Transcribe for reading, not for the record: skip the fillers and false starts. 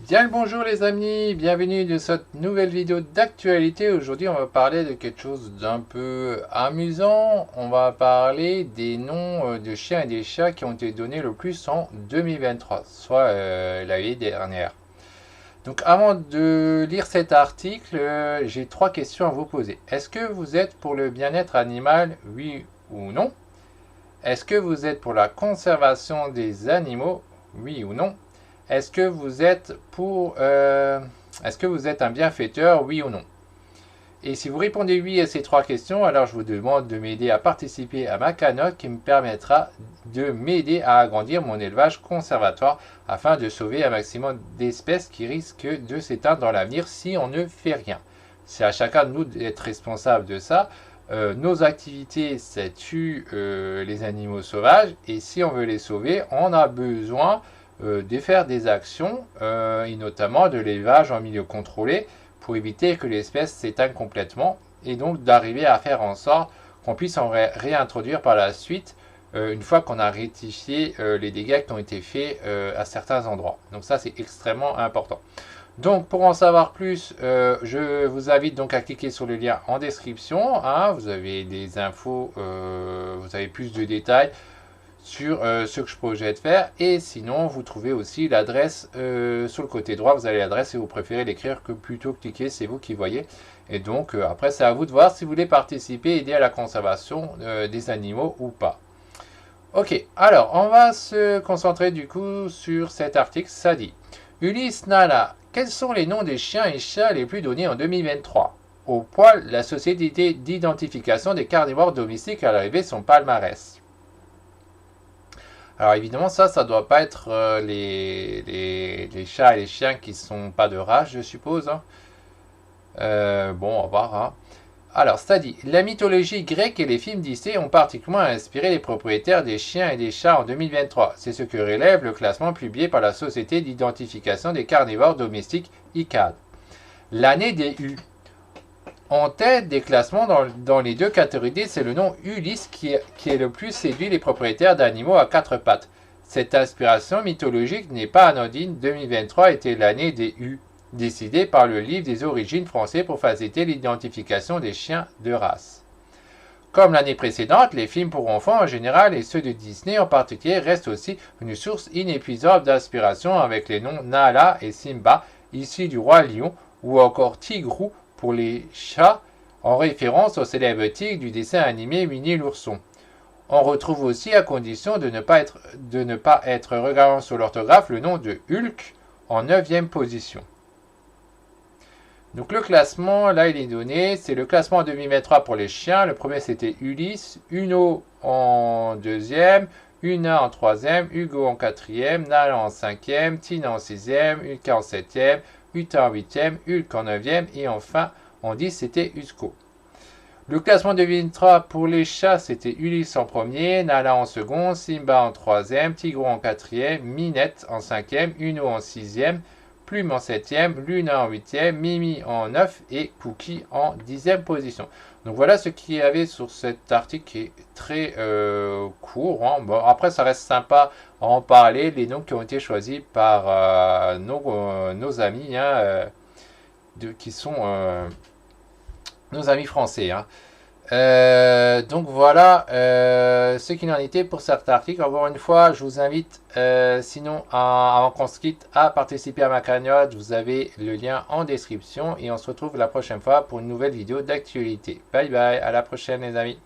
Bien le bonjour les amis, bienvenue dans cette nouvelle vidéo d'actualité. Aujourd'hui on va parler de quelque chose d'un peu amusant. On va parler des noms de chiens et des chats qui ont été donnés le plus en 2023, soit l'année dernière. Donc avant de lire cet article, j'ai trois questions à vous poser. Est-ce que vous êtes pour le bien-être animal, oui ou non? Est-ce que vous êtes pour la conservation des animaux, oui ou non? Est-ce que vous êtes est-ce que vous êtes un bienfaiteur, oui ou non? Et si vous répondez oui à ces trois questions, alors je vous demande de m'aider à participer à ma cagnotte qui me permettra de m'aider à agrandir mon élevage conservatoire afin de sauver un maximum d'espèces qui risquent de s'éteindre dans l'avenir si on ne fait rien. C'est à chacun de nous d'être responsable de ça. Nos activités, ça tue les animaux sauvages et si on veut les sauver, on a besoin de faire des actions et notamment de l'élevage en milieu contrôlé pour éviter que l'espèce s'éteigne complètement et donc d'arriver à faire en sorte qu'on puisse en réintroduire par la suite une fois qu'on a rectifié les dégâts qui ont été faits à certains endroits. Donc ça c'est extrêmement important. Donc pour en savoir plus, je vous invite donc à cliquer sur le lien en description. Hein, vous avez des infos, vous avez plus de détails sur ce que je projette faire. Et sinon, vous trouvez aussi l'adresse sur le côté droit. Vous avez l'adresse et vous préférez l'écrire que plutôt que cliquer, c'est vous qui voyez. Et donc après, c'est à vous de voir si vous voulez participer, aider à la conservation des animaux ou pas. Ok, alors on va se concentrer du coup sur cet article. Ça dit Ulysse Nala, quels sont les noms des chiens et chats les plus donnés en 2023? Au poil, la société d'identification des carnivores domestiques a arrivé son palmarès. Alors évidemment, ça doit pas être les chats et les chiens qui sont pas de race, je suppose. Hein. Bon, on va voir. Hein. Alors, ça dit, la mythologie grecque et les films Disney ont particulièrement inspiré les propriétaires des chiens et des chats en 2023. C'est ce que relève le classement publié par la Société d'identification des carnivores domestiques ICAD. L'année des U. En tête des classements dans les deux catégories, c'est le nom Ulysse qui est le plus séduit les propriétaires d'animaux à quatre pattes. Cette inspiration mythologique n'est pas anodine. 2023 était l'année des U, décidée par le livre des origines français pour faciliter l'identification des chiens de race. Comme l'année précédente, les films pour enfants en général et ceux de Disney en particulier restent aussi une source inépuisable d'inspiration avec les noms Nala et Simba, issus du roi lion, ou encore Tigrou pour les chats, en référence au célèbre tigre du dessin animé Winnie l'ourson. On retrouve aussi, à condition de ne pas être regardant sur l'orthographe, le nom de Hulk en 9e position. Donc le classement, là il est donné, c'est le classement en 2023 pour les chiens. Le premier c'était Ulysse, Uno en 2e, Una en 3e, Hugo en 4e, Nala en 5e, Tina en 6e, Hulk en 7e, Uta en 8e, Hulk en 9e et enfin en 10 c'était Usco. Le classement de 2023 pour les chats c'était Ulysse en premier, Nala en second, Simba en 3e, Tigrou en 4e, Minette en 5e, Uno en 6e, Plume en 7e, Luna en 8e, Mimi en 9 et Cookie en 10e position. Donc voilà ce qu'il y avait sur cet article qui est très court. Hein. Bon, après, ça reste sympa à en parler, les noms qui ont été choisis par nos amis, hein, qui sont nos amis français. Hein. Donc voilà ce qu'il en était pour cet article. Encore une fois, je vous invite sinon avant qu'on se quitte à participer à ma cagnotte. Vous avez le lien en description et on se retrouve la prochaine fois pour une nouvelle vidéo d'actualité. Bye bye, à la prochaine les amis.